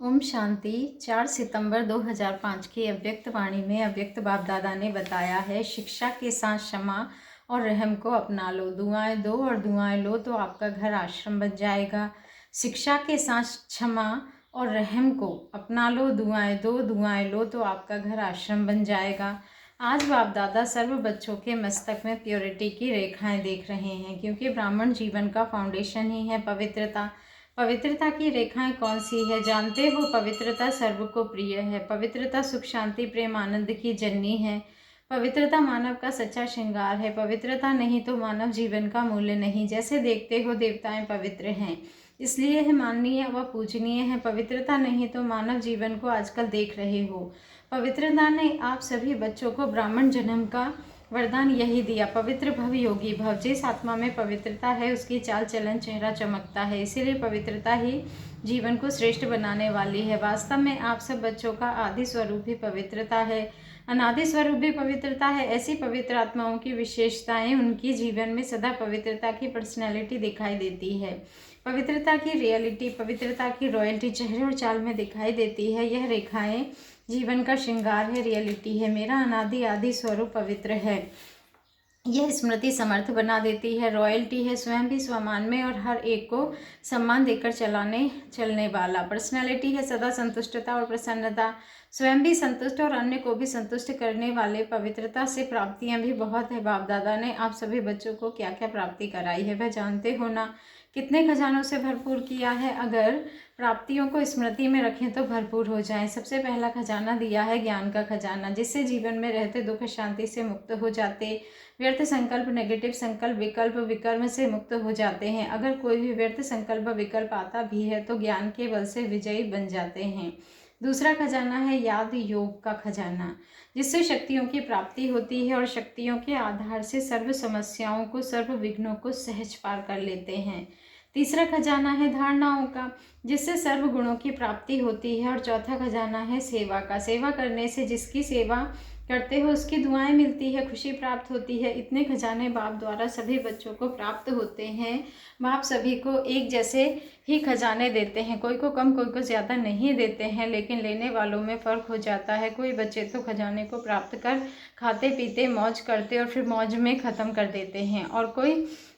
ओम शांति। 4 सितंबर 2005 की अव्यक्त वाणी में अव्यक्त बाप दादा ने बताया है, शिक्षा के साथ क्षमा और रहम को अपना लो। दुआएं दो और दुआएं लो तो आपका घर आश्रम बन जाएगा। शिक्षा के साथ क्षमा और रहम को अपना लो, दुआएं दो, दुआएं लो तो आपका घर आश्रम बन जाएगा। आज बाप दादा सर्व बच्चों के मस्तक में प्योरिटी की रेखाएं देख रहे हैं, क्योंकि ब्राह्मण जीवन का फाउंडेशन ही है पवित्रता। पवित्रता की रेखाएं कौन सी है जानते हो? पवित्रता सर्व को प्रिय है। पवित्रता सुख शांति प्रेम आनंद की जननी है। पवित्रता मानव का सच्चा श्रृंगार है। पवित्रता नहीं तो मानव जीवन का मूल्य नहीं। जैसे देखते हो देवताएं पवित्र हैं, इसलिए है माननीय व पूजनीय है। पवित्रता नहीं तो मानव जीवन को आजकल देख रहे हो। पवित्रता ने आप सभी बच्चों को ब्राह्मण जन्म का वरदान यही दिया, पवित्र भव योगी भव। जिस आत्मा में पवित्रता है उसकी चाल चलन चेहरा चमकता है, इसीलिए पवित्रता ही जीवन को श्रेष्ठ बनाने वाली है। वास्तव में आप सब बच्चों का आदि स्वरूप ही पवित्रता है, अनादि स्वरूप भी पवित्रता है। ऐसी पवित्र आत्माओं की विशेषताएं उनकी जीवन में सदा पवित्रता की पर्सनैलिटी दिखाई देती है। पवित्रता की रियलिटी, पवित्रता की रॉयल्टी चेहरे और चाल में दिखाई देती है। यह रेखाएं जीवन का श्रृंगार है, रियलिटी है। मेरा अनादि आदि स्वरूप पवित्र है। यह स्मृति समर्थ बना देती है। रॉयल्टी है, स्वयं भी स्वमान में और हर एक को सम्मान देकर चलने वाला। पर्सनालिटी है, सदा संतुष्टता और प्रसन्नता, स्वयं भी संतुष्ट और अन्य को भी संतुष्ट करने वाले। पवित्रता से प्राप्तियां भी बहुत है। बाप दादा ने आप सभी बच्चों को क्या क्या प्राप्ति कराई है वह जानते हो ना? कितने खजानों से भरपूर किया है। अगर प्राप्तियों को स्मृति में रखें तो भरपूर हो जाएं। सबसे पहला खजाना दिया है ज्ञान का खजाना, जिससे जीवन में रहते दुख शांति से मुक्त हो जाते, व्यर्थ संकल्प नेगेटिव संकल्प विकल्प विकर्म से मुक्त हो जाते हैं। अगर कोई भी व्यर्थ संकल्प विकल्प आता भी है तो ज्ञान के बल से विजयी बन जाते हैं। दूसरा खजाना है याद योग का खजाना, जिससे शक्तियों की प्राप्ति होती है और शक्तियों के आधार से सर्व समस्याओं को सर्व विघ्नों को सहज पार कर लेते हैं। तीसरा खजाना है धारणाओं का, जिससे सर्व गुणों की प्राप्ति होती है। और चौथा खजाना है सेवा का, सेवा करने से जिसकी सेवा करते हो उसकी दुआएं मिलती है, खुशी प्राप्त होती है। इतने खजाने बाप द्वारा सभी बच्चों को प्राप्त होते हैं। बाप सभी को एक जैसे ही खजाने देते हैं, कोई को कम कोई को ज़्यादा नहीं देते हैं, लेकिन लेने वालों में फ़र्क हो जाता है। कोई बच्चे तो खजाने को प्राप्त कर खाते पीते मौज करते और फिर मौज में ख़त्म कर देते हैं, और कोई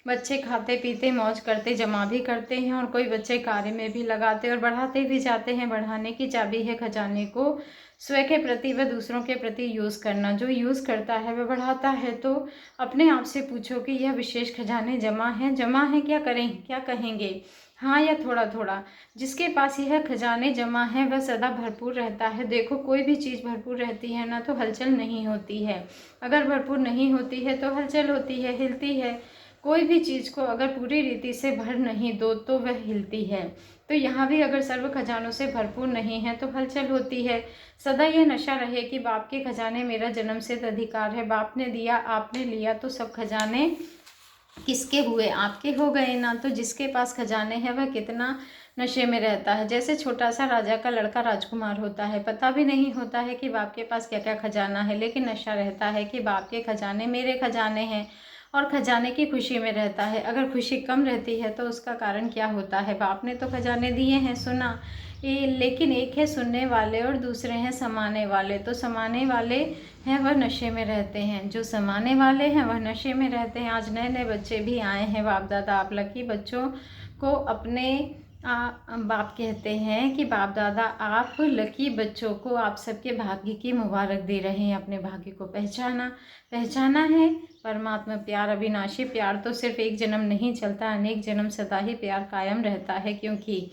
बच्चे खाते पीते मौज करते जमा भी करते हैं, और कोई बच्चे कार्य में भी लगाते और बढ़ाते भी जाते हैं। बढ़ाने की चाबी है खजाने को स्वयं के प्रति व दूसरों के प्रति यूज़ करना। जो यूज़ करता है वह बढ़ाता है। तो अपने आप से पूछो कि यह विशेष खजाने जमा है, क्या करें, क्या कहेंगे, हाँ या थोड़ा थोड़ा। जिसके पास यह खजाने जमा है वह सदा भरपूर रहता है। देखो, कोई भी चीज़ भरपूर रहती है ना तो हलचल नहीं होती है, अगर भरपूर नहीं होती है तो हलचल होती है, हिलती है। कोई भी चीज़ को अगर पूरी रीति से भर नहीं दो तो वह हिलती है। तो यहाँ भी अगर सर्व खजानों से भरपूर नहीं है तो हलचल होती है। सदा ये नशा रहे कि बाप के खजाने मेरा जन्मसिद्ध अधिकार है, बाप ने दिया आपने लिया, तो सब खजाने किसके हुए? आपके हो गए ना। तो जिसके पास खजाने हैं वह कितना नशे में रहता है। जैसे छोटा सा राजा का लड़का राजकुमार होता है, पता भी नहीं होता है कि बाप के पास क्या क्या खजाना है, लेकिन नशा रहता है कि बाप के खजाने मेरे खजाने हैं, और खजाने की खुशी में रहता है। अगर खुशी कम रहती है तो उसका कारण क्या होता है? बाप ने तो खजाने दिए हैं, सुना, लेकिन एक है सुनने वाले और दूसरे हैं समाने वाले। तो समाने वाले हैं वह नशे में रहते हैं, जो समाने वाले हैं वह नशे में रहते हैं। आज नए नए बच्चे भी आए हैं। बाप दादा आप लकी बच्चों को अपने बाप कहते हैं कि बाप दादा आप लकी बच्चों को आप सबके भाग्य की मुबारक दे रहे हैं। अपने भाग्य को पहचाना है। परमात्मा प्यार अविनाशी प्यार तो सिर्फ एक जन्म नहीं चलता, अनेक जन्म सदा ही प्यार कायम रहता है। क्योंकि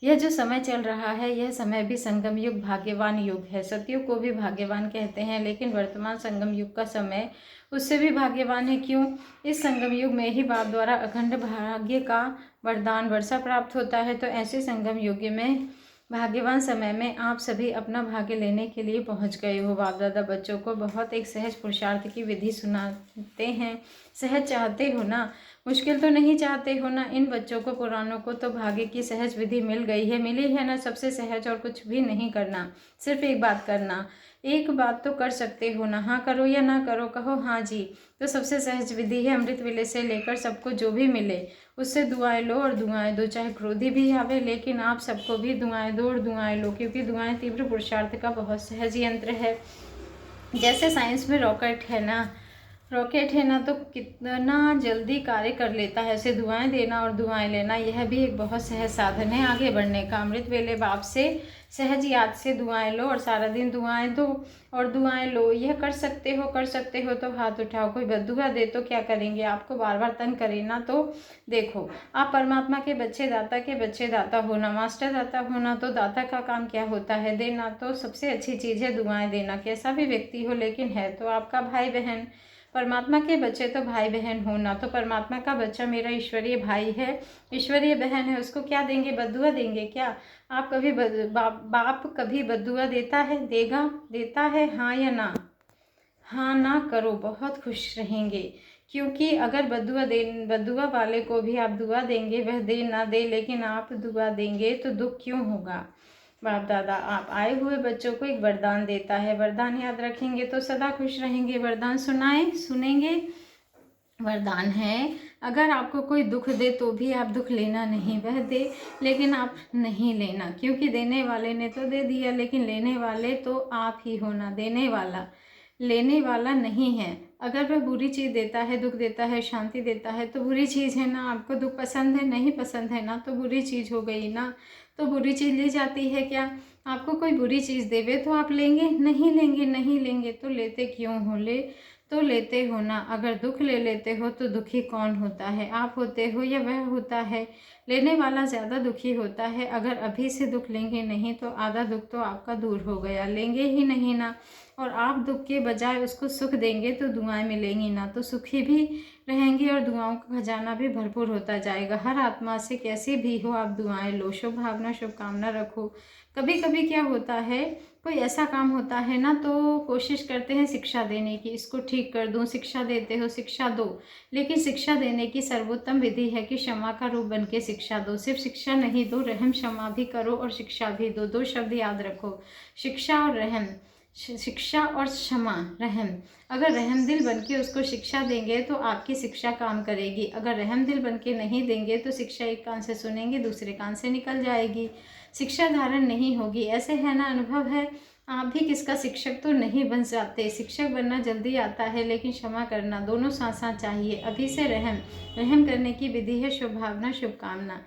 यह जो समय चल रहा है यह समय भी संगम युग भाग्यवान युग है। सतयुग को भी भाग्यवान कहते हैं, लेकिन वर्तमान संगम युग का समय उससे भी भाग्यवान है। क्यों? इस संगम युग में ही बाप द्वारा अखंड भाग्य का वरदान वर्षा प्राप्त होता है। तो ऐसे संगम युग में भाग्यवान समय में आप सभी अपना भाग्य लेने के लिए पहुंच गए हो। बाप दादा बच्चों को बहुत एक सहज पुरुषार्थ की विधि सुनाते हैं। सहज चाहते हो ना? मुश्किल तो नहीं चाहते हो ना। इन बच्चों को पुरानों को तो भाग्य की सहज विधि मिल गई है, मिली है ना सबसे सहज। और कुछ भी नहीं करना, सिर्फ एक बात करना। एक बात तो कर सकते हो ना, हाँ करो या ना करो, कहो हाँ जी। तो सबसे सहज विधि है अमृत वेले से लेकर सबको जो भी मिले उससे दुआएं लो और दुआएं दो। चाहे क्रोधी भी आवे लेकिन आप सबको भी दुआएं दो और दुआएं लो, क्योंकि दुआएं तीव्र पुरुषार्थ का बहुत सहज यंत्र है। जैसे साइंस में रॉकेट है ना तो कितना जल्दी कार्य कर लेता है। ऐसे दुआएं देना और दुआएं लेना यह भी एक बहुत सहज साधन है आगे बढ़ने का। अमृत वेले बाप से सहज याद से दुआएं लो और सारा दिन दुआएं दो और दुआएं लो। यह कर सकते हो तो हाथ उठाओ। कोई बद्दुआ दे तो क्या करेंगे, आपको बार बार तंग करे ना तो देखो आप परमात्मा के बच्चे, दाता के बच्चे, दाता होना, मास्टर दाता होना। तो दाता का काम क्या होता है, देना। तो सबसे अच्छी चीज़ है दुआएं देना, कैसा भी व्यक्ति हो लेकिन है तो आपका भाई बहन। परमात्मा के बच्चे तो भाई बहन होना। तो परमात्मा का बच्चा मेरा ईश्वरीय भाई है, ईश्वरीय बहन है, उसको क्या देंगे, बद्दुआ देंगे क्या? आप कभी बाप कभी बद्दुआ देता है, देता है, हाँ या ना? हाँ ना करो, बहुत खुश रहेंगे। क्योंकि अगर बद्दुआ वाले को भी आप दुआ देंगे, वह दे ना दे लेकिन आप दुआ देंगे तो दुख क्यों होगा। बाप दादा आप आए हुए बच्चों को एक वरदान देता है, वरदान याद रखेंगे तो सदा खुश रहेंगे। वरदान सुनेंगे। वरदान है, अगर आपको कोई दुख दे तो भी आप दुख लेना नहीं, वह दे लेकिन आप नहीं लेना, क्योंकि देने वाले ने तो दे दिया लेकिन लेने वाले तो आप ही होना। देने वाला लेने वाला नहीं है। अगर वह बुरी चीज़ देता है, दुख देता है, शांति देता है तो बुरी चीज़ है ना। आपको दुख पसंद है, नहीं पसंद है ना तो बुरी चीज़ हो गई ना। तो बुरी चीज़ ली जाती है क्या? आपको कोई बुरी चीज़ देवे तो आप लेंगे, नहीं लेंगे तो लेते क्यों हो? तो लेते हो ना। अगर दुख ले लेते हो तो दुखी कौन होता है, आप होते हो या वह होता है? लेने वाला ज़्यादा दुखी होता है। अगर अभी से दुख लेंगे नहीं तो आधा दुख तो आपका दूर हो गया, लेंगे ही नहीं ना। और आप दुख के बजाय उसको सुख देंगे तो दुआएं मिलेंगी ना, तो सुखी भी रहेंगे और दुआओं का खजाना भी भरपूर होता जाएगा। हर आत्मा से कैसी भी हो आप दुआएं लो, शुभ भावना शुभकामना रखो। कभी कभी क्या होता है, कोई ऐसा काम होता है ना तो कोशिश करते हैं शिक्षा देने की, इसको ठीक कर दूं, शिक्षा देते हो शिक्षा दो। लेकिन शिक्षा देने की सर्वोत्तम विधि है कि क्षमा का रूप बन के शिक्षा दो। सिर्फ शिक्षा नहीं दो, रहम क्षमा भी करो और शिक्षा भी दो। दो शब्द याद रखो, शिक्षा और रहम। शिक्षा और क्षमा, रहम। अगर रहम दिल बन के उसको शिक्षा देंगे तो आपकी शिक्षा काम करेगी। अगर रहम दिल बन के नहीं देंगे तो शिक्षा एक कान से सुनेंगे दूसरे कान से निकल जाएगी, शिक्षा धारण नहीं होगी। ऐसे है ना, अनुभव है। आप भी किसका शिक्षक तो नहीं बन जाते। शिक्षक बनना जल्दी आता है लेकिन क्षमा करना दोनों साथ साथ चाहिए। अभी से रहम करने की विधि है शुभ भावना शुभकामना।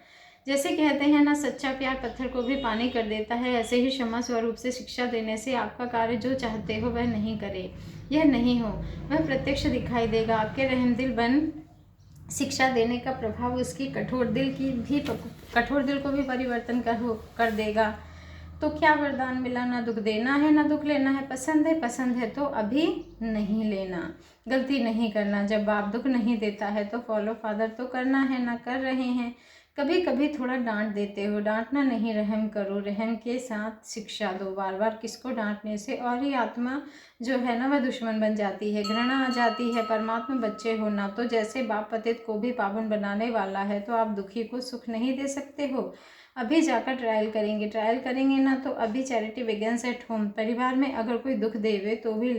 जैसे कहते हैं ना, सच्चा प्यार पत्थर को भी पानी कर देता है, ऐसे ही क्षमा स्वरूप से शिक्षा देने से आपका कार्य जो चाहते हो वह नहीं करे, यह नहीं हो, वह प्रत्यक्ष दिखाई देगा। आपके रहम दिल बन शिक्षा देने का प्रभाव उसकी कठोर दिल को भी परिवर्तन कर देगा। तो क्या वरदान मिला, ना दुख देना है ना दुख लेना है। पसंद है तो अभी नहीं लेना, गलती नहीं करना। जब बाप दुख नहीं देता है तो फॉलो फादर तो करना है ना, कर रहे हैं। कभी कभी थोड़ा डांट देते हो, डांटना नहीं, रहम करो, रहम के साथ शिक्षा दो। बार बार किसको डांटने से और ही आत्मा जो है ना वह दुश्मन बन जाती है, घृणा आ जाती है। परमात्मा बच्चे हो ना, तो जैसे बाप पतित को भी पावन बनाने वाला है तो आप दुखी को सुख नहीं दे सकते हो। अभी जाकर ट्रायल करेंगे ना तो अभी चैरिटी बिगिंस एट होम। परिवार में अगर कोई दुख देवे तो भी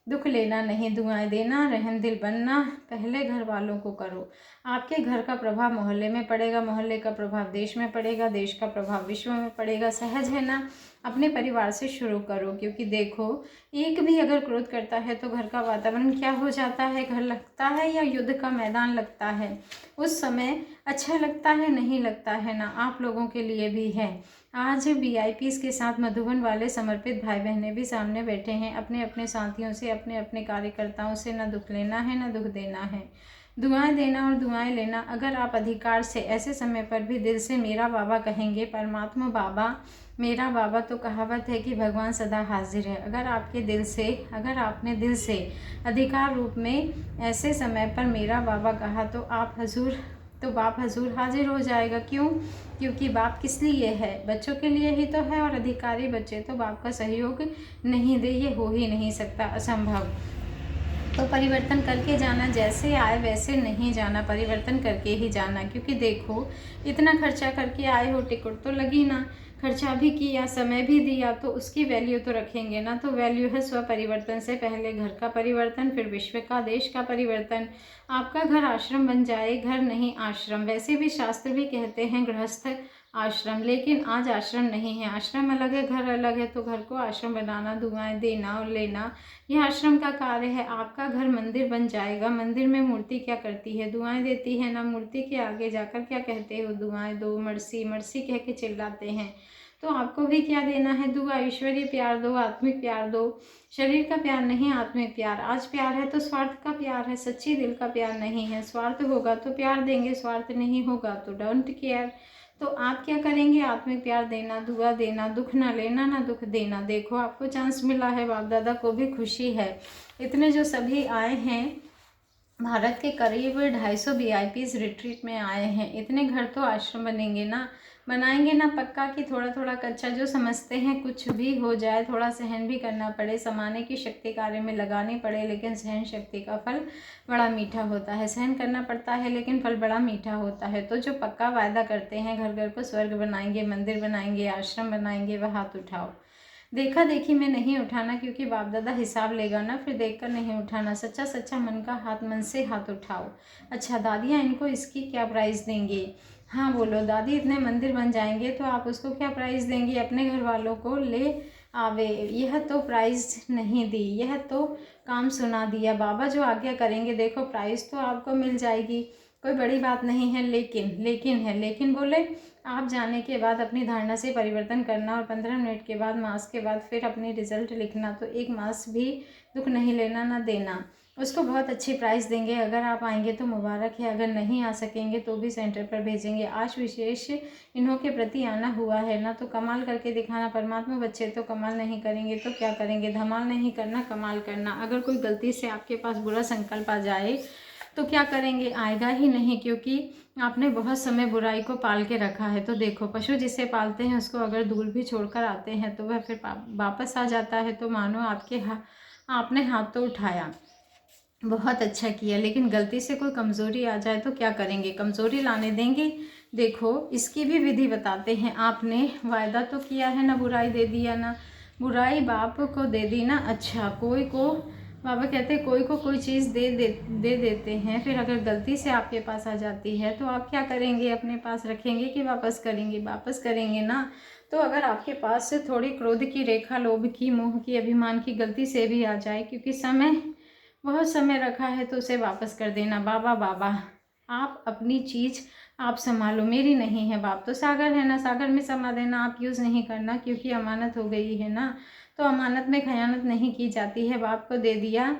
दुख लेना नहीं, दुआएं देना, रहम दिल बनना पहले घर वालों को करो। आपके घर का प्रभाव मोहल्ले में पड़ेगा, मोहल्ले का प्रभाव देश में पड़ेगा, देश का प्रभाव विश्व में पड़ेगा। सहज है ना, अपने परिवार से शुरू करो। क्योंकि देखो, एक भी अगर क्रोध करता है तो घर का वातावरण क्या हो जाता है, घर लगता है या युद्ध का मैदान लगता है। उस समय अच्छा लगता है, नहीं लगता है ना, आप लोगों के लिए भी है। आज VIPs के साथ मधुबन वाले समर्पित भाई बहनें भी सामने बैठे हैं। अपने अपने साथियों से, अपने अपने कार्यकर्ताओं से न दुख लेना है न दुख देना है, दुआएं देना और दुआएं लेना। अगर आप अधिकार से ऐसे समय पर भी दिल से मेरा बाबा कहेंगे, परमात्मा बाबा, मेरा बाबा, तो कहावत है कि भगवान सदा हाजिर है। अगर आपने दिल से अधिकार रूप में ऐसे समय पर मेरा बाबा कहा तो बाप हजूर हाजिर हो जाएगा। क्यों? क्योंकि बाप किस लिए है, बच्चों के लिए ही तो है। और अधिकारी बच्चे तो बाप का सहयोग नहीं दे, ये हो ही नहीं सकता, असंभव। तो परिवर्तन करके जाना, जैसे आए वैसे नहीं जाना, परिवर्तन करके ही जाना। क्योंकि देखो इतना खर्चा करके आए हो, टिकट तो लगी ना, खर्चा भी किया, समय भी दिया, तो उसकी वैल्यू तो रखेंगे ना। तो वैल्यू है स्व परिवर्तन से पहले घर का परिवर्तन, फिर विश्व का, देश का परिवर्तन। आपका घर आश्रम बन जाए, घर नहीं आश्रम। वैसे भी शास्त्र भी कहते हैं गृहस्थ आश्रम, लेकिन आज आश्रम नहीं है। आश्रम अलग है, घर अलग है। तो घर को आश्रम बनाना, दुआएं देना और लेना, यह आश्रम का कार्य है। आपका घर मंदिर बन जाएगा। मंदिर में मूर्ति क्या करती है? दुआएं देती है ना। मूर्ति के आगे जाकर क्या कहते हो? दुआएं दो, मर्सी मर्सी कह के चिल्लाते हैं। तो आपको भी क्या देना है? दुआ, ईश्वरीय प्यार दो, आत्मिक प्यार दो। शरीर का प्यार नहीं, आत्मिक प्यार। आज प्यार है तो स्वार्थ का प्यार है, सच्ची दिल का प्यार नहीं है। स्वार्थ होगा तो प्यार देंगे, स्वार्थ नहीं होगा तो डोंट केयर। तो आप क्या करेंगे? आत्मिक प्यार देना, दुआ देना, दुख ना लेना ना दुख देना। देखो आपको चांस मिला है, बाप दादा को भी खुशी है। इतने जो सभी आए हैं, भारत के करीब 250 VIPs रिट्रीट में आए हैं। इतने घर तो आश्रम बनेंगे ना, बनाएंगे ना पक्का। कि थोड़ा थोड़ा कच्चा जो समझते हैं, कुछ भी हो जाए, थोड़ा सहन भी करना पड़े, समाने की शक्ति कार्य में लगानी पड़े, लेकिन सहन शक्ति का फल बड़ा मीठा होता है। सहन करना पड़ता है लेकिन फल बड़ा मीठा होता है। तो जो पक्का वायदा करते हैं, घर घर को स्वर्ग बनाएंगे, मंदिर बनाएंगे, आश्रम बनाएंगे, वह हाथ उठाओ। देखा देखी में नहीं उठाना, क्योंकि बाप दादा हिसाब लेगा ना, फिर देखकर नहीं उठाना। सच्चा सच्चा मन का हाथ, मन से हाथ उठाओ। अच्छा दादियाँ, इनको इसकी क्या प्राइस देंगे? हाँ बोलो दादी, इतने मंदिर बन जाएंगे तो आप उसको क्या प्राइस देंगी? अपने घर वालों को ले आवे। यह तो प्राइस नहीं दी, यह तो काम सुना दिया। बाबा जो आज्ञा करेंगे, देखो प्राइस तो आपको मिल जाएगी, कोई बड़ी बात नहीं है। लेकिन बोले आप जाने के बाद अपनी धारणा से परिवर्तन करना, और 15 मिनट के बाद, मास के बाद फिर अपनी रिजल्ट लिखना। तो 1 मास भी दुख नहीं लेना ना देना। उसको बहुत अच्छी प्राइस देंगे। अगर आप आएंगे तो मुबारक है, अगर नहीं आ सकेंगे तो भी सेंटर पर भेजेंगे। आज विशेष इन्हों के प्रति आना हुआ है ना, तो कमाल करके दिखाना। परमात्मा बच्चे तो कमाल नहीं करेंगे तो क्या करेंगे? धमाल नहीं करना, कमाल करना। अगर कोई गलती से आपके पास बुरा संकल्प आ जाए तो क्या करेंगे? आएगा ही नहीं, क्योंकि आपने बहुत समय बुराई को पाल के रखा है। तो देखो पशु जिसे पालते हैं, उसको अगर दूर भी छोड़कर आते हैं तो वह फिर वापस आ जाता है। तो मानो आपने हाथ तो उठाया, बहुत अच्छा किया, लेकिन गलती से कोई कमज़ोरी आ जाए तो क्या करेंगे? कमज़ोरी लाने देंगे? देखो इसकी भी विधि बताते हैं। आपने वायदा तो किया है ना, बुराई दे दिया ना, बुराई बाप को दे दी ना। अच्छा कोई को, बाबा कहते हैं कोई को कोई चीज़ दे देते हैं, फिर अगर गलती से आपके पास आ जाती है तो आप क्या करेंगे? अपने पास रखेंगे कि वापस करेंगे? वापस करेंगे ना। तो अगर आपके पास से थोड़ी क्रोध की रेखा, लोभ की, मोह की, अभिमान की गलती से भी आ जाए, क्योंकि बहुत समय रखा है, तो उसे वापस कर देना। बाबा बाबा आप अपनी चीज़ आप संभालो, मेरी नहीं है। बाप तो सागर है ना, सागर में समा देना। आप यूज़ नहीं करना, क्योंकि अमानत हो गई है ना। तो अमानत में खयानत नहीं की जाती है। बाप को दे दिया,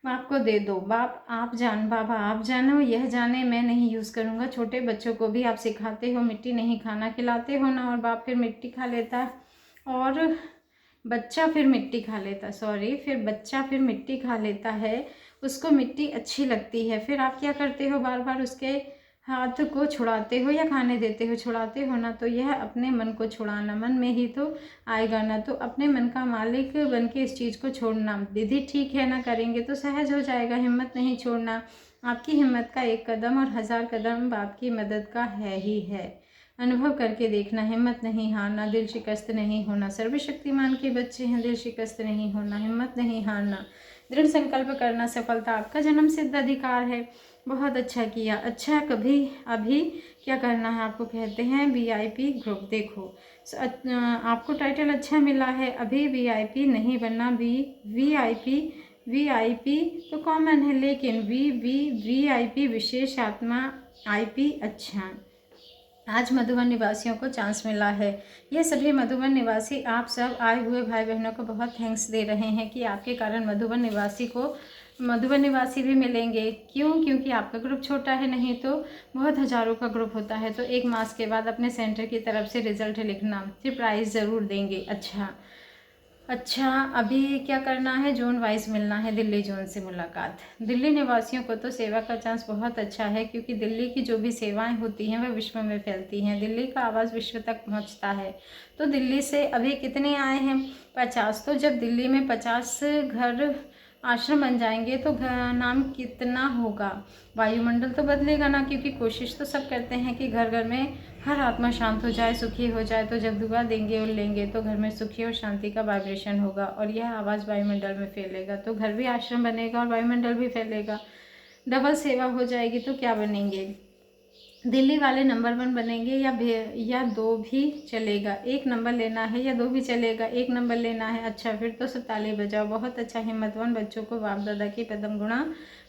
बाप को दे दो। बाबा आप जानो, यह जाने, मैं नहीं यूज़ करूँगा। छोटे बच्चों को भी आप सिखाते हो मिट्टी नहीं खाना, खिलाते हो ना, और बाप फिर मिट्टी खा लेता, और बच्चा फिर मिट्टी खा लेता, फिर बच्चा फिर मिट्टी खा लेता है। उसको मिट्टी अच्छी लगती है, फिर आप क्या करते हो? बार बार उसके हाथ को छुड़ाते हो या खाने देते हो? छुड़ाते हो ना। तो यह अपने मन को छुड़ाना, मन में ही तो आएगा ना। तो अपने मन का मालिक बन के इस चीज़ को छोड़ना। दीदी ठीक है ना, करेंगे तो सहज हो जाएगा। हिम्मत नहीं छोड़ना। आपकी हिम्मत का 1 कदम और 1000 कदम बाप की मदद का है ही है। अनुभव करके देखना, हिम्मत नहीं हारना, दिल शिकस्त नहीं होना। सर्वशक्तिमान के बच्चे हैं, दिल शिकस्त नहीं होना, हिम्मत नहीं हारना, दृढ़ संकल्प करना। सफलता आपका जन्म सिद्ध अधिकार है। बहुत अच्छा किया। अच्छा कभी अभी क्या करना है आपको? कहते हैं VIP ग्रुप। देखो आपको टाइटल अच्छा मिला है, अभी VIP नहीं बनना। VIP तो कॉमन है, लेकिन VIP विशेष आत्मा IP। अच्छा आज मधुबन निवासियों को चांस मिला है। ये सभी मधुबन निवासी, आप सब आए हुए भाई बहनों को बहुत थैंक्स दे रहे हैं कि आपके कारण मधुबन निवासी भी मिलेंगे। क्यों? क्योंकि आपका ग्रुप छोटा है, नहीं तो बहुत हज़ारों का ग्रुप होता है। तो 1 मास के बाद अपने सेंटर की तरफ से रिजल्ट लिखना, फिर प्राइज़ ज़रूर देंगे। अच्छा अभी क्या करना है? जोन वाइज मिलना है, दिल्ली जोन से मुलाकात। दिल्ली निवासियों को तो सेवा का चांस बहुत अच्छा है, क्योंकि दिल्ली की जो भी सेवाएं होती हैं वह विश्व में फैलती हैं। दिल्ली का आवाज़ विश्व तक पहुंचता है। तो दिल्ली से अभी कितने आए हैं? 50। तो जब दिल्ली में 50 घर आश्रम बन जाएंगे तो नाम कितना होगा। वायुमंडल तो बदलेगा ना, क्योंकि कोशिश तो सब करते हैं कि घर घर में हर आत्मा शांत हो जाए, सुखी हो जाए। तो जब दुआ देंगे और लेंगे तो घर में सुखी और शांति का वाइब्रेशन होगा और यह आवाज़ वायुमंडल में फैलेगा, तो घर भी आश्रम बनेगा और वायुमंडल भी फैलेगा। डबल सेवा हो जाएगी। तो क्या बनेंगे, दिल्ली वाले नंबर 1 बनेंगे या 2 भी चलेगा। 1 नंबर लेना है या 2 भी चलेगा, 1 नंबर लेना है। अच्छा, फिर तो सब ताली बजाओ। बहुत अच्छा, हिम्मतवान बच्चों को बाप दादा की पदम गुणा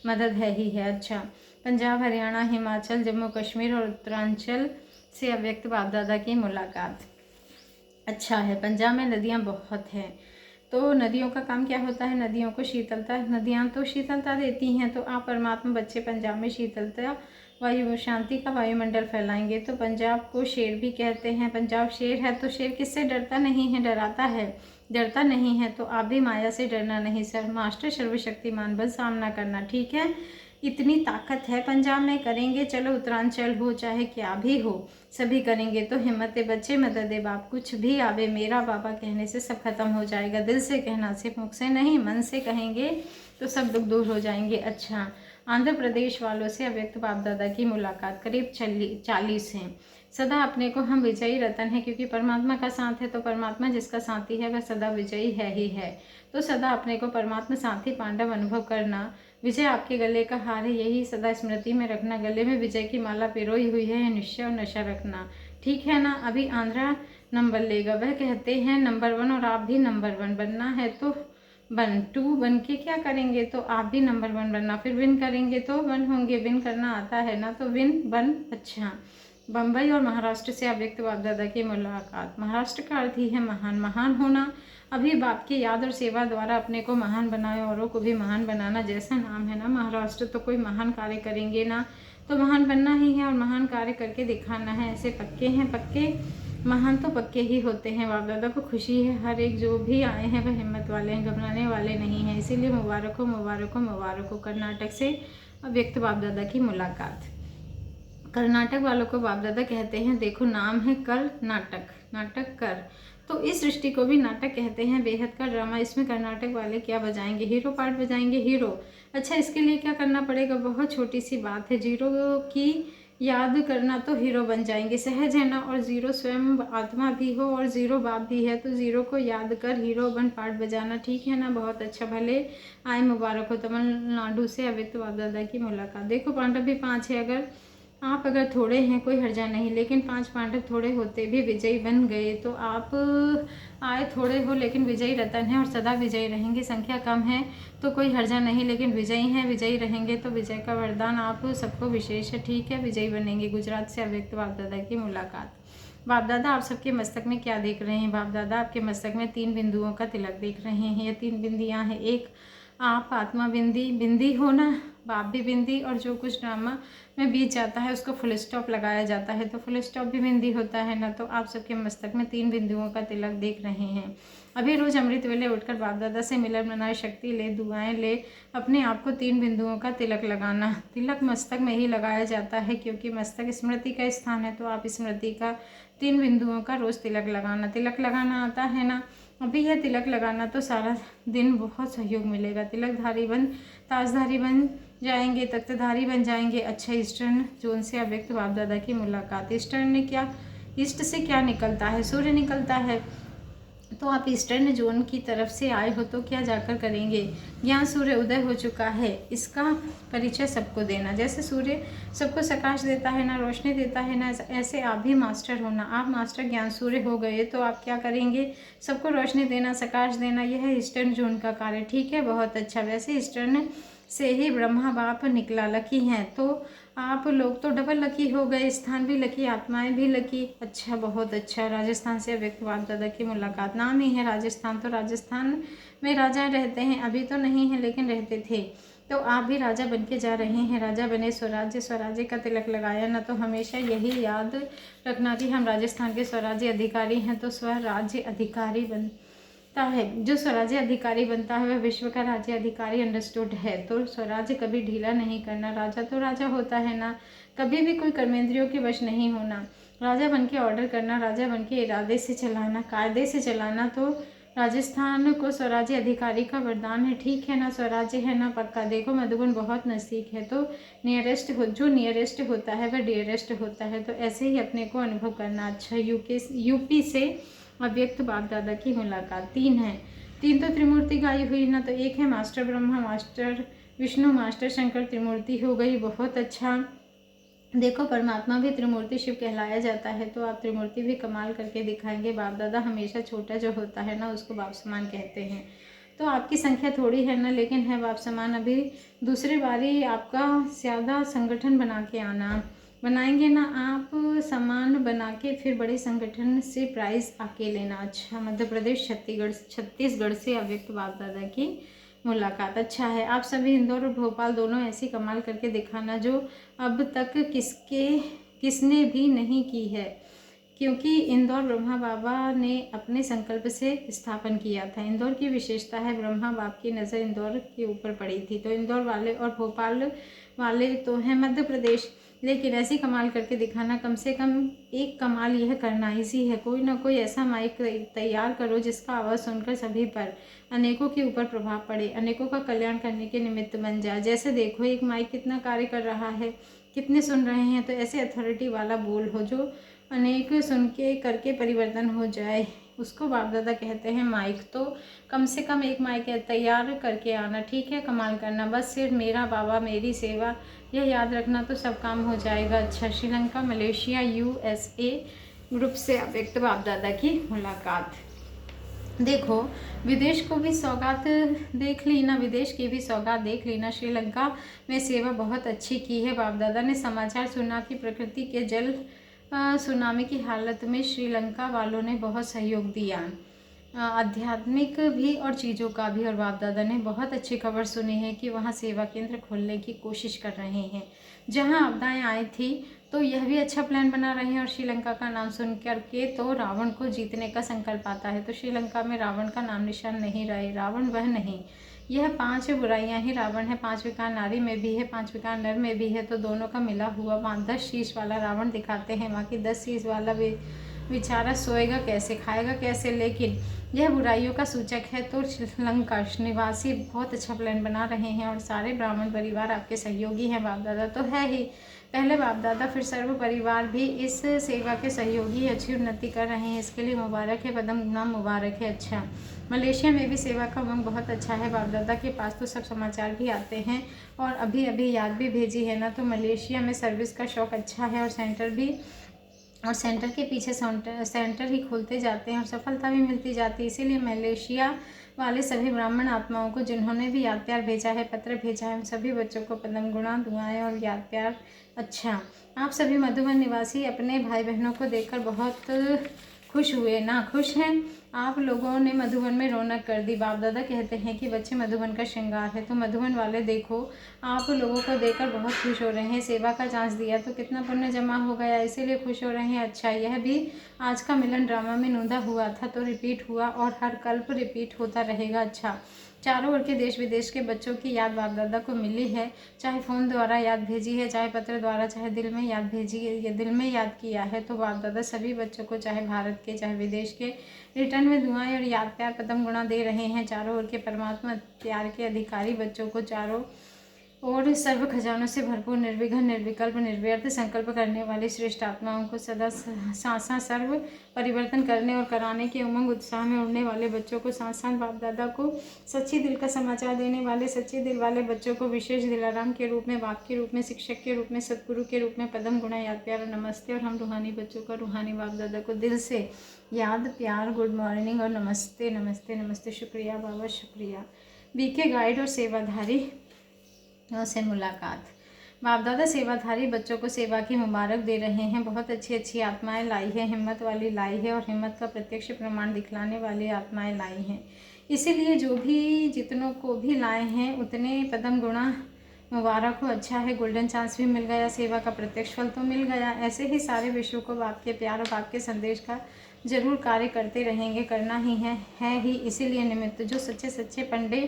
मदद है ही है। अच्छा, पंजाब, हरियाणा, हिमाचल, जम्मू कश्मीर और उत्तरांचल से अव्यक्त बाप दादा की मुलाकात। अच्छा है, पंजाब में नदियाँ बहुत हैं, तो नदियों का काम क्या होता है, नदियों को शीतलता, नदियाँ तो शीतलता देती हैं। तो आप परमात्मा बच्चे पंजाब में शीतलता, वायु, शांति का वायुमंडल फैलाएंगे। तो पंजाब को शेर भी कहते हैं। पंजाब शेर है, तो शेर किससे डरता नहीं है, डराता है, डरता नहीं है। तो आप भी माया से डरना नहीं सर, मास्टर सर्वशक्तिमान बस सामना करना, ठीक है। इतनी ताकत है पंजाब में, करेंगे। चलो उत्तरांचल हो चाहे क्या भी हो, सभी करेंगे। तो हिम्मत बच्चे, मदद बाप, कुछ भी आवे मेरा बाबा कहने से सब खत्म हो जाएगा। दिल से कहना, सिर्फ मुख से नहीं, मन से कहेंगे तो सब दुख दूर हो जाएंगे। अच्छा, आंध्र प्रदेश वालों से अव्यक्त बाप दादा की मुलाकात करीब 40 हैं। सदा अपने को हम विजयी रतन है, क्योंकि परमात्मा का साथ है, तो परमात्मा जिसका साथी है वह सदा विजयी है ही है। तो सदा अपने को परमात्मा साथी पांडव अनुभव करना। विजय आपके गले का हार है, यही सदा स्मृति में रखना। गले में विजय की माला पिरोई हुई है, निश्चय और नशा रखना, ठीक है ना। अभी आंध्रा नंबर लेगा, वह कहते हैं नंबर 1, और आप भी नंबर 1 बनना है तो 2 बन के क्या करेंगे, तो आप भी नंबर 1 बनना। फिर विन करेंगे तो 1 होंगे, विन करना आता है ना, तो विन बन। अच्छा, बम्बई और महाराष्ट्र से अव्यक्त बाप दादा की मुलाकात। महाराष्ट्र का अर्थ ही है महान, महान होना। अभी बाप की याद और सेवा द्वारा अपने को महान बनाए, औरों को भी महान बनाना। जैसा नाम है ना महाराष्ट्र, तो कोई महान कार्य करेंगे ना तो महान बनना ही है और महान कार्य करके दिखाना है। ऐसे पक्के हैं, पक्के महान तो पक्के ही होते हैं। बाप दादा को खुशी है, हर एक जो भी आए हैं वह हिम्मत वाले हैं, घबराने वाले नहीं हैं। इसीलिए मुबारक हो, मुबारक हो, मुबारक हो। कर्नाटक से अव्यक्त बाप दादा की मुलाकात। कर्नाटक वालों को बाप दादा कहते हैं, देखो नाम है कर नाटक, नाटक कर, तो इस सृष्टि को भी नाटक कहते हैं। बेहद का ड्रामा, इसमें कर्नाटक वाले क्या बजाएंगे, हीरो पार्ट बजाएंगे, हीरो। अच्छा, इसके लिए क्या करना पड़ेगा, बहुत छोटी सी बात है, जीरो की याद करना तो हीरो बन जाएंगे, सहज है ना। और जीरो स्वयं आत्मा भी हो और जीरो बाप भी है, तो जीरो को याद कर हीरो बन पार्ट बजाना, ठीक है ना। बहुत अच्छा, भले आए, मुबारक हो। तमिलनाडु से अव्यक्त बाप दादा की मुलाकात। देखो पांडव भी 5 है, अगर थोड़े हैं कोई हर्जा नहीं, लेकिन 5 पांडव थोड़े होते भी विजयी बन गए। तो आप आए थोड़े हो लेकिन विजयी रतन है और सदा विजयी रहेंगे। संख्या कम है तो कोई हर्जा नहीं, लेकिन विजयी हैं, विजयी रहेंगे। तो विजय का वरदान आप सबको विशेष है, ठीक है, विजयी बनेंगे। गुजरात से अव्यक्त बाप दादा की मुलाकात। बाप दादा आप सबके मस्तक में क्या देख रहे हैं, बाप दादा आपके मस्तक में 3 बिंदुओं का तिलक देख रहे हैं। ये 3 बिंदियाँ हैं, एक आप आत्मा बिंदी, बिंदी हो ना, बाप भी बिंदी, और जो कुछ ड्रामा में बीत जाता है उसको फुल स्टॉप लगाया जाता है, तो फुल स्टॉप भी बिंदी होता है ना। तो आप सबके मस्तक में 3 बिंदुओं का तिलक देख रहे हैं। अभी रोज अमृत वेले उठकर बाप दादा से मिलन बनाए, शक्ति ले, दुआएं ले, अपने आप को 3 बिंदुओं का तिलक लगाना। तिलक मस्तक में ही लगाया जाता है, क्योंकि मस्तक स्मृति का स्थान है। तो आप स्मृति का 3 बिंदुओं का रोज तिलक लगाना। तिलक लगाना आता है ना, अभी यह तिलक लगाना तो सारा दिन बहुत सहयोग मिलेगा। तिलकधारी बन, ताजधारी बन जाएंगे, तख्तधारी बन जाएंगे। अच्छा, ईस्टर्न जोन से अव्यक्त बाप दादा की मुलाकात। ईस्टर्न ने क्या, ईस्ट से क्या निकलता है, सूर्य निकलता है। तो आप ईस्टर्न जोन की तरफ से आए हो तो क्या जाकर करेंगे, यहाँ सूर्य उदय हो चुका है, इसका परिचय सबको देना। जैसे सूर्य सबको प्रकाश देता है ना, रोशनी देता है ना, ऐसे आप भी मास्टर होना। आप मास्टर ज्ञान सूर्य हो गए तो आप क्या करेंगे, सबको रोशनी देना, प्रकाश देना। यह है ईस्टर्न जोन का कार्य, ठीक है, बहुत अच्छा। वैसे ईस्टर्न से ही ब्रह्मा बाप निकला, लकी हैं। तो आप लोग तो डबल लकी हो गए, स्थान भी लकी, आत्माएं भी लकी। अच्छा, बहुत अच्छा। राजस्थान से अव्यक्त बाप दादा की मुलाकात। नाम ही है राजस्थान, तो राजस्थान में राजा रहते हैं, अभी तो नहीं है लेकिन रहते थे। तो आप भी राजा बन के जा रहे हैं, राजा बने, स्वराज्य, स्वराज्य का तिलक लगाया ना। तो हमेशा यही याद रखना कि हम राजस्थान के स्वराज्य अधिकारी हैं। तो स्वराज्य अधिकारी बनता है, जो स्वराज्य अधिकारी बनता है वह विश्व का राज्य अधिकारी अंडरस्टूड है। तो स्वराज्य कभी ढीला नहीं करना, राजा तो राजा होता है ना, कभी भी कोई कर्मेंद्रियों के वश नहीं होना। राजा बन के ऑर्डर करना, राजा बन के इरादे से चलाना, कायदे से चलाना। तो राजस्थान को स्वराज्य अधिकारी का वरदान है। ठीक है ना, स्वराज्य है ना पक्का। देखो मधुबन बहुत नज़दीक है, तो नियरेस्ट हो, जो नियरेस्ट होता है वह डियरेस्ट होता है, तो ऐसे ही अपने को अनुभव करना। अच्छा, यूपी से अव्यक्त बाप दादा की मुलाकात। 3 है, 3 तो त्रिमूर्ति गाई हुई ना, तो एक है master Brahma, master Vishnu, master Shankar, त्रिमूर्ति हो गई। बहुत अच्छा। देखो परमात्मा भी त्रिमूर्ति शिव कहलाया जाता है, तो आप त्रिमूर्ति भी कमाल करके दिखाएंगे। बाप दादा हमेशा छोटा जो होता है ना उसको बाप समान कहते हैं। तो आपकी संख्या थोड़ी है ना, लेकिन है बाप समान। अभी दूसरी बारी आपका ज़्यादा संगठन बना के आना, बनाएंगे ना आप समान बना के, फिर बड़े संगठन से प्राइज़ आके लेना। अच्छा, मध्य प्रदेश छत्तीसगढ़ से अव्यक्त बाप दादा की मुलाकात। अच्छा है, आप सभी इंदौर और भोपाल दोनों ऐसी कमाल करके दिखाना जो अब तक किसने भी नहीं की है, क्योंकि इंदौर ब्रह्मा बाबा ने अपने संकल्प से स्थापन किया था। इंदौर की विशेषता है ब्रह्मा बाप की नज़र इंदौर के ऊपर पड़ी थी, तो इंदौर वाले और भोपाल वाले तो हैं मध्य प्रदेश, लेकिन ऐसी कमाल करके दिखाना। कम से कम एक कमाल यह करना इजी है, कोई ना कोई ऐसा माइक तैयार करो जिसका आवाज़ सुनकर सभी पर, अनेकों के ऊपर प्रभाव पड़े, अनेकों का कल्याण करने के निमित्त बन जाए। जैसे देखो एक माइक कितना कार्य कर रहा है, कितने सुन रहे हैं, तो ऐसे अथॉरिटी वाला बोल हो जो अनेक सुन के करके परिवर्तन हो जाए, उसको बाप दादा कहते हैं माइक। तो कम से कम एक माइक तैयार करके आना, ठीक है, कमाल करना। बस सिर्फ मेरा बाबा मेरी सेवा यह याद रखना तो सब काम हो जाएगा। अच्छा, श्रीलंका, मलेशिया, USA ग्रुप से अव्यक्त बाप दादा की मुलाकात। देखो विदेश को भी सौगात देख ली ना, विदेश की भी सौगात देख ली ना। श्रीलंका में सेवा बहुत अच्छी की है बाप दादा ने। समाचार सुना कि प्रकृति के जल सुनामी की हालत में श्रीलंका वालों ने बहुत सहयोग दिया, आध्यात्मिक भी और चीज़ों का भी। और बाप दादा ने बहुत अच्छी खबर सुनी है कि वहाँ सेवा केंद्र खोलने की कोशिश कर रहे हैं। जहाँ आपदाएं आई थी तो यह भी अच्छा प्लान बना रहे हैं, और श्रीलंका का नाम सुन करके तो रावण को जीतने का संकल्प आता है। तो श्रीलंका में रावण का नाम निशान नहीं रहे, रावण वह नहीं, यह 5 बुराइयां ही रावण है। 5 विकार नारी में भी है, 5 विकार नर में भी है, तो दोनों का मिला हुआ 10 शीश वाला रावण दिखाते हैं। बाकी 10 शीश वाला बेचारा सोएगा कैसे, खाएगा कैसे, लेकिन यह बुराइयों का सूचक है। तो श्रीलंका निवासी बहुत अच्छा प्लान बना रहे हैं, और सारे ब्राह्मण परिवार आपके सहयोगी हैं। बाप दादा तो है ही, पहले बाप दादा फिर सर्व परिवार भी इस सेवा के सहयोगी, अच्छी उन्नति कर रहे हैं, इसके लिए मुबारक है, पदम नाम मुबारक है। अच्छा, मलेशिया में भी सेवा का उमंग बहुत अच्छा है। बाप दादा के पास तो सब समाचार भी आते हैं, और अभी अभी याद भी भेजी है ना, तो मलेशिया में सर्विस का शौक अच्छा है, और सेंटर के पीछे सेंटर ही खोलते जाते हैं, और सफलता भी मिलती जाती है। इसीलिए मलेशिया वाले सभी ब्राह्मण आत्माओं को जिन्होंने भी याद प्यार भेजा है, पत्र भेजा है, उन सभी बच्चों को पदम गुणा दुआएं और याद प्यार। अच्छा, आप सभी मधुबन निवासी अपने भाई बहनों को देखकर बहुत खुश हुए ना, खुश हैं आप लोगों ने मधुबन में रौनक कर दी। बाप दादा कहते हैं कि बच्चे मधुबन का श्रृंगार है, तो मधुबन वाले देखो आप लोगों को देखकर बहुत खुश हो रहे हैं। सेवा का चांस दिया तो कितना पुण्य जमा हो गया, इसीलिए खुश हो रहे हैं। अच्छा, यह भी आज का मिलन ड्रामा में नूंदा हुआ था, तो रिपीट हुआ और हर कल्प रिपीट होता रहेगा। अच्छा, चारों ओर के देश विदेश के बच्चों की याद बाप दादा को मिली है, चाहे फ़ोन द्वारा याद भेजी है, चाहे पत्र द्वारा, चाहे दिल में याद भेजी है, या दिल में याद किया है, तो बाप दादा सभी बच्चों को, चाहे भारत के चाहे विदेश के, रिटर्न में दुआएं और याद प्यार पदम गुणा दे रहे हैं। चारों ओर के परमात्मा प्यार के अधिकारी बच्चों को चारों और सर्व खजानों से भरपूर, निर्विघ्न, निर्विकल्प, निर्व्यर्थ संकल्प करने वाली श्रेष्ठ आत्माओं को सदा साथ सर्व परिवर्तन करने और कराने के उमंग उत्साह में उड़ने वाले बच्चों को, साथ साथ बाप दादा को सच्ची दिल का समाचार देने वाले सच्चे दिल वाले बच्चों को, विशेष दिलाराम के रूप में, बाप के रूप में, शिक्षक के रूप में, सदगुरु के रूप में पदम गुणा याद प्यार और नमस्ते। और हम रूहानी बच्चों का रूहानी बाप दादा को दिल से याद प्यार, गुड मॉर्निंग और नमस्ते नमस्ते नमस्ते, शुक्रिया बाबा शुक्रिया। बीके गाइड और सेवाधारी से मुलाकात। बाप दादा सेवाधारी बच्चों को सेवा की मुबारक दे रहे हैं। बहुत अच्छी अच्छी आत्माएं लाई है, हिम्मत वाली लाई है, और हिम्मत का प्रत्यक्ष प्रमाण दिखलाने वाली आत्माएं लाई हैं। इसीलिए जो भी जितनों को भी लाए हैं उतने पदम गुणा मुबारक हो। अच्छा है, गोल्डन चांस भी मिल गया, सेवा का प्रत्यक्ष फल तो मिल गया। ऐसे ही सारे विश्व को बाप के प्यार और बाप के संदेश का जरूर कार्य करते रहेंगे, करना ही है ही। इसीलिए निमित्त जो सच्चे सच्चे पंडे,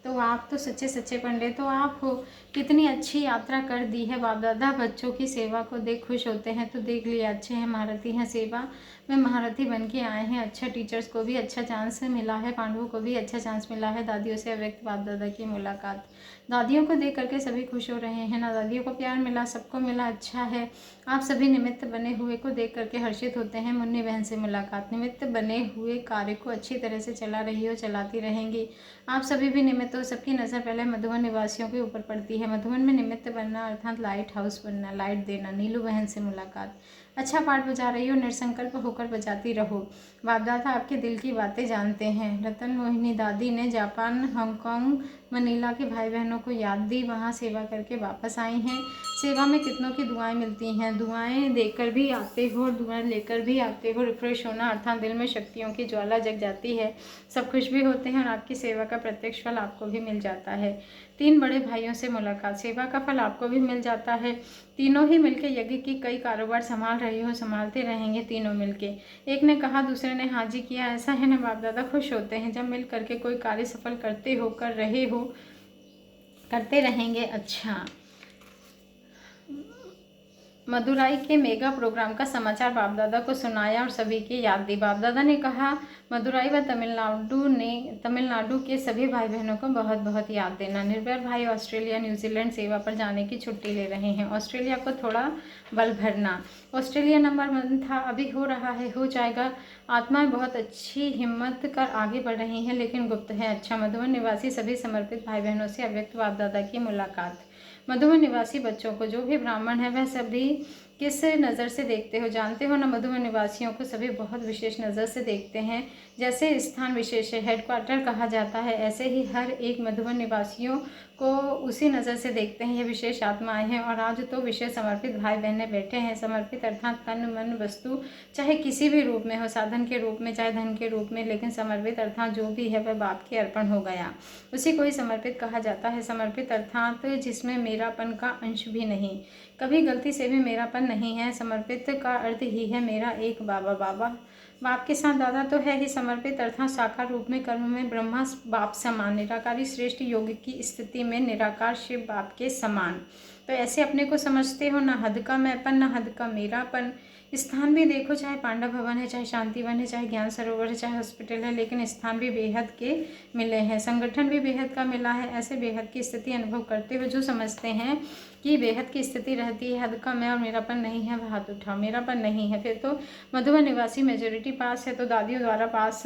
तो आप तो सच्चे सच्चे पंडे तो आप हो। कितनी अच्छी यात्रा कर दी है बाप दादा, बच्चों की सेवा को देख खुश होते हैं, तो देख लिया अच्छे हैं, महारथी हैं सेवा में महारथी बन के आए हैं। अच्छा, टीचर्स को भी अच्छा चांस मिला है, पांडवों को भी अच्छा चांस मिला है। दादियों से अव्यक्त बाप दादा की मुलाकात। दादियों को देख करके सभी खुश हो रहे हैं ना, दादियों को प्यार मिला, सबको मिला, अच्छा है। आप सभी निमित्त बने हुए को देख करके हर्षित होते हैं। मुन्नी बहन से मुलाकात। निमित्त बने हुए कार्य को अच्छी तरह से चला रही हो, चलाती रहेंगी। आप सभी भी निमित्त हो। सबकी नज़र पहले मधुबन निवासियों के ऊपर पड़ती है। मधुबन में निमित्त बनना अर्थात लाइट हाउस बनना, लाइट देना। नीलू बहन से मुलाकात। अच्छा पाठ बजा रही हो, निरसंकल्प होकर बजाती रहो। बाप दादा आपके दिल की बातें जानते हैं। रतन मोहिनी दादी ने जापान, हांगकांग, मनीला के भाई बहनों को याद दी, वहाँ सेवा करके वापस आई हैं। सेवा में कितनों की दुआएं मिलती हैं। दुआएं देकर भी आते हो और दुआएं लेकर भी आते हो। रिफ्रेश होना अर्थात दिल में शक्तियों की ज्वाला जग जाती है। सब खुश भी होते हैं और आपकी सेवा का प्रत्यक्ष फल आपको भी मिल जाता है। 3 बड़े भाइयों से मुलाकात। सेवा का फल आपको भी मिल जाता है। तीनों ही मिलके यज्ञ की कई कारोबार संभाल रहे हो, संभालते रहेंगे तीनों मिलके। एक ने कहा, दूसरे ने हाँ जी किया। ऐसा है ना, बाप दादा खुश होते हैं जब मिल करके कोई कार्य सफल करते हो, कर रहे हो, करते रहेंगे। अच्छा, मदुराई के मेगा प्रोग्राम का समाचार बाप दादा को सुनाया और सभी की याद दी। बाप दादा ने कहा, मदुराई व तमिलनाडु के सभी भाई बहनों को बहुत बहुत याद देना। निर्भय भाई ऑस्ट्रेलिया, न्यूजीलैंड सेवा पर जाने की छुट्टी ले रहे हैं। ऑस्ट्रेलिया को थोड़ा बल भरना। ऑस्ट्रेलिया नंबर 1 था, अभी हो रहा है, हो जाएगा। आत्माएं बहुत अच्छी हिम्मत कर आगे बढ़ रही हैं, लेकिन गुप्त है। अच्छा, मधुबन निवासी सभी समर्पित भाई बहनों से अव्यक्त बाप दादा की मुलाकात। मधुबन निवासी बच्चों को, जो भी ब्राह्मण है वह सभी किस नज़र से देखते हो, जानते हो ना। मधुबन निवासियों को सभी बहुत विशेष नज़र से देखते हैं। जैसे स्थान विशेष है, हेडक्वार्टर कहा जाता है, ऐसे ही हर एक मधुबन निवासियों को उसी नज़र से देखते हैं। ये विशेष आत्माएं हैं और आज तो विशेष समर्पित भाई बहनें बैठे हैं। समर्पित अर्थात तन मन वस्तु चाहे किसी भी रूप में हो, साधन के रूप में चाहे धन के रूप में, लेकिन समर्पित अर्थात जो भी है वह बाप के अर्पण हो गया, उसी को ही समर्पित कहा जाता है। समर्पित अर्थात जिसमें मेरापन का अंश भी नहीं, कभी गलती से भी मेरापन नहीं है। समर्पित का अर्थ ही है मेरा एक बाबा। बाबा बाप के साथ दादा तो है ही। समर्पित अर्थात साकार रूप में, कर्म में ब्रह्मा बाप समान, निराकारी श्रेष्ठ योग की स्थिति में निराकार शिव बाप के समान। तो ऐसे अपने को समझते हो, ना हद का मैंपन ना हद का मेरापन। स्थान भी देखो, चाहे पांडव भवन है, चाहे शांति वन है, चाहे ज्ञान सरोवर है, चाहे हॉस्पिटल है, लेकिन स्थान भी बेहद के मिले हैं, संगठन भी बेहद का मिला है। ऐसे बेहद की स्थिति अनुभव करते हुए जो समझते हैं कि बेहद की स्थिति रहती है, हद का मैं और मेरापन नहीं है, वह हाथ उठाओ। मेरापन नहीं है, फिर तो मधुबन निवासी मेजोरिटी पास है, तो दादियों द्वारा पास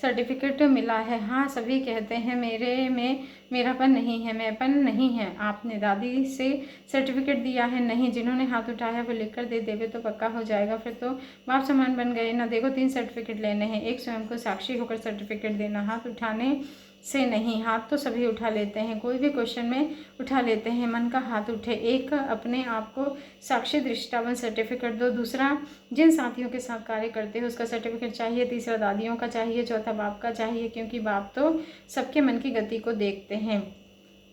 सर्टिफिकेट मिला है। हाँ, सभी कहते हैं मेरे में मेरापन नहीं है, मैंपन नहीं है। आपने दादी से सर्टिफिकेट दिया है? नहीं। जिन्होंने हाथ उठाया वो लिख कर दे देवे तो पक्का हो जाएगा, फिर तो बाप समान बन गए ना। देखो 3 सर्टिफिकेट लेने हैं, एक स्वयं को साक्षी होकर सर्टिफिकेट देना, हाथ उठाने से नहीं। हाथ तो सभी उठा लेते हैं, कोई भी क्वेश्चन में उठा लेते हैं, मन का हाथ उठे। एक अपने आप को साक्षी दृष्टावन सर्टिफिकेट दो, दूसरा जिन साथियों के साथ कार्य करते हो उसका सर्टिफिकेट चाहिए, तीसरा दादियों का चाहिए, चौथा बाप का चाहिए, क्योंकि बाप तो सबके मन की गति को देखते हैं,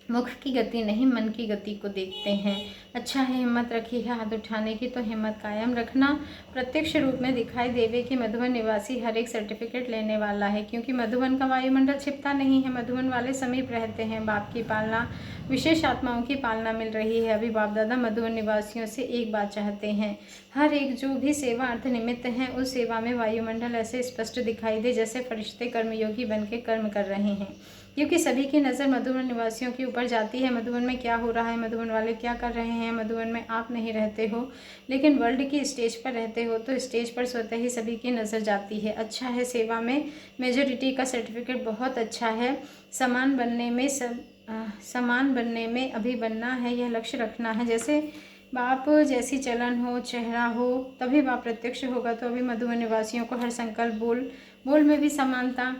मुख की गति नहीं, मन की गति को देखते हैं। अच्छा है, हिम्मत रखी है हाथ उठाने की, तो हिम्मत कायम रखना। प्रत्यक्ष रूप में दिखाई देवे कि मधुबन निवासी हर एक सर्टिफिकेट लेने वाला है, क्योंकि मधुबन का वायुमंडल छिपता नहीं है, मधुबन वाले समीप रहते हैं। बाप की पालना, विशेष आत्माओं की पालना मिल रही है। अभी बाप दादा मधुबन निवासियों से एक बात चाहते हैं, हर एक जो भी सेवा अर्थ निमित्त है उस सेवा में वायुमंडल ऐसे स्पष्ट दिखाई दे जैसे फरिश्ते कर्मयोगी बन के कर्म कर रहे हैं, क्योंकि सभी की नज़र मधुबन निवासियों के ऊपर जाती है। मधुबन में क्या हो रहा है, मधुबन वाले क्या कर रहे हैं। मधुबन में आप नहीं रहते हो, लेकिन वर्ल्ड की स्टेज पर रहते हो, तो स्टेज पर स्वतः ही सभी की नज़र जाती है। अच्छा है, सेवा में मेजोरिटी का सर्टिफिकेट बहुत अच्छा है। समान बनने में अभी बनना है, यह लक्ष्य रखना है। जैसे बाप जैसी चलन हो, चेहरा हो, तभी बाप प्रत्यक्ष होगा। तो अभी मधुबन निवासियों को हर संकल्प बोल में भी समानता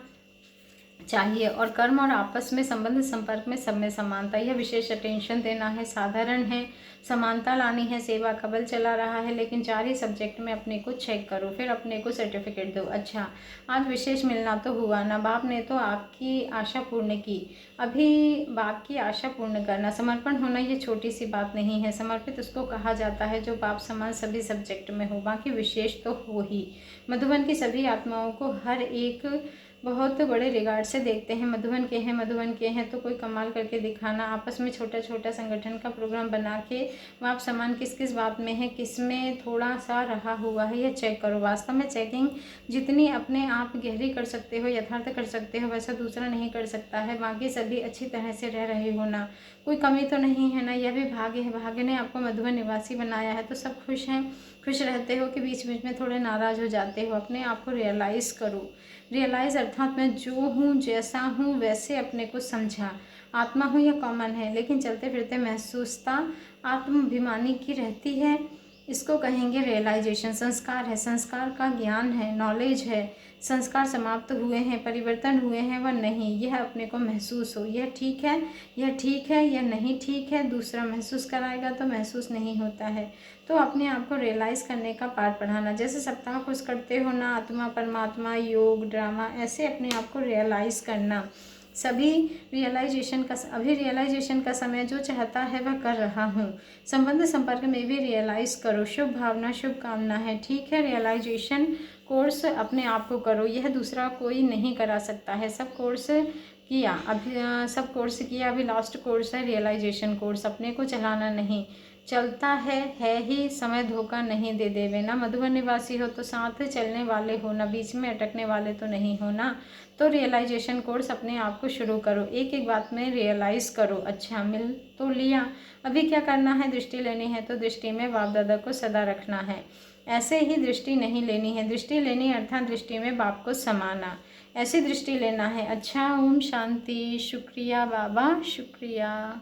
चाहिए, और कर्म और आपस में संबंध संपर्क में सब में समानता। यह विशेष अटेंशन देना है, साधारण है, समानता लानी है। सेवा का बल चला रहा है, लेकिन 4 ही सब्जेक्ट में अपने को चेक करो, फिर अपने को सर्टिफिकेट दो। अच्छा, आज विशेष मिलना तो हुआ ना, बाप ने तो आपकी आशा पूर्ण की। अभी बाप की आशा पूर्ण करना, समर्पण होना, ये छोटी सी बात नहीं है। समर्पित उसको कहा जाता है जो बाप समान सभी सब्जेक्ट में हो, बाकी विशेष तो हो ही। मधुबन की सभी आत्माओं को हर एक बहुत बड़े रिगार्ड से देखते हैं। मधुबन के हैं, मधुबन के हैं तो कोई कमाल करके दिखाना। आपस में छोटा छोटा संगठन का प्रोग्राम बना के आप सामान किस किस बात में है, किस में थोड़ा सा रहा हुआ है, यह चेक करो। वास्तव में चेकिंग जितनी अपने आप गहरी कर सकते हो, यथार्थ कर सकते हो, वैसा दूसरा नहीं कर सकता है। बाकी सभी अच्छी तरह से रह रहे हो ना, कोई कमी तो नहीं है ना। यह भी भाग्य है, भाग्य ने आपको मधुबन निवासी बनाया है तो सब खुश हैं। खुश रहते हो कि बीच बीच में थोड़े नाराज़ हो जाते हो। अपने आप को रियलाइज़ करो। रियलाइज़ अर्थात मैं जो हूँ, जैसा हूँ वैसे अपने को समझा। आत्मा हूँ यह कॉमन है, लेकिन चलते फिरते महसूसता आत्माभिमानी की रहती है। इसको कहेंगे रियलाइजेशन। संस्कार है, संस्कार का ज्ञान है, नॉलेज है। संस्कार समाप्त हुए हैं, परिवर्तन हुए हैं व नहीं, यह अपने को महसूस हो। यह ठीक है, यह ठीक है, यह नहीं ठीक है। दूसरा महसूस कराएगा तो महसूस नहीं होता है। तो अपने आप को रियलाइज़ करने का पाठ पढ़ाना। जैसे सप्ताह कोर्स करते हो ना, आत्मा, परमात्मा, योग, ड्रामा, ऐसे अपने आप को रियलाइज़ करना। सभी अभी रियलाइजेशन का समय जो चाहता है वह कर रहा हूँ। संबंध संपर्क में भी रियलाइज़ करो। शुभ भावना, शुभ कामना है, ठीक है। रियलाइजेशन कोर्स अपने आप को करो, यह दूसरा कोई नहीं करा सकता है। सब कोर्स किया, सब कोर्स किया, अभी लास्ट कोर्स है रियलाइजेशन कोर्स। अपने को चलाना नहीं, चलता है ही, समय धोखा नहीं दे देवे ना। मधुबन निवासी हो तो साथ चलने वाले हो ना, बीच में अटकने वाले तो नहीं हो ना। तो रियलाइजेशन कोर्स अपने आप को शुरू करो। एक एक बात में रियलाइज़ करो। अच्छा मिल तो लिया, अभी क्या करना है? दृष्टि लेनी है तो दृष्टि में बाप दादा को सदा रखना है। ऐसे ही दृष्टि नहीं लेनी है। दृष्टि लेनी अर्थात दृष्टि में बाप को समाना, ऐसी दृष्टि लेना है। अच्छा, ओम शांति। शुक्रिया बाबा, शुक्रिया।